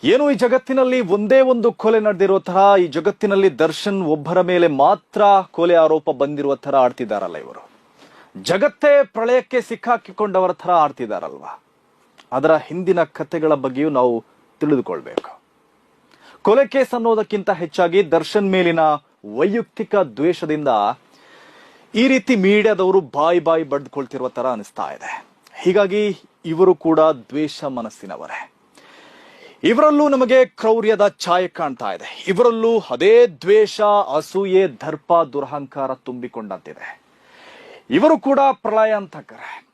ಏನು ಈ ಜಗತ್ತಿನಲ್ಲಿ ಒಂದೇ ಒಂದು ಕೊಲೆ ನಡೆದಿರೋ ತರ ಈ ಜಗತ್ತಿನಲ್ಲಿ ದರ್ಶನ್ ಒಬ್ಬರ ಮೇಲೆ ಮಾತ್ರ ಕೊಲೆ ಆರೋಪ ಬಂದಿರುವ ತರ ಆಡ್ತಿದಾರಲ್ಲ ಇವರು. ಜಗತ್ತೇ ಪ್ರಳಯಕ್ಕೆ ಸಿಕ್ಕಾಕಿಕೊಂಡವರ ತರ ಆಡ್ತಿದಾರಲ್ವಾ. ಅದರ ಹಿಂದಿನ ಕಥೆಗಳ ಬಗ್ಗೆಯೂ ನಾವು ತಿಳಿದುಕೊಳ್ಬೇಕು. ಕೊಲೆ ಕೇಸ್ ಅನ್ನೋದಕ್ಕಿಂತ ಹೆಚ್ಚಾಗಿ ದರ್ಶನ್ ಮೇಲಿನ ವೈಯಕ್ತಿಕ ದ್ವೇಷದಿಂದ ಈ ರೀತಿ ಮೀಡಿಯಾದವರು ಬಾಯಿ ಬಡ್ದುಕೊಳ್ತಿರುವ ತರ ಅನಿಸ್ತಾ ಇದೆ. ಹೀಗಾಗಿ ಇವರು ಕೂಡ ದ್ವೇಷ ಮನಸ್ಸಿನವರೇ. ಇವರಲ್ಲೂ ನಮಗೆ ಕ್ರೌರ್ಯದ ಛಾಯೆ ಕಾಣ್ತಾ ಇದೆ. ಇವರಲ್ಲೂ ಅದೇ ದ್ವೇಷ, ಅಸೂಯೆ, ದರ್ಪ, ದುರಹಂಕಾರ ತುಂಬಿಕೊಂಡಂತಿದೆ. ಇವರು ಕೂಡ ಪ್ರಳಯ ಅಂತಕರೆ.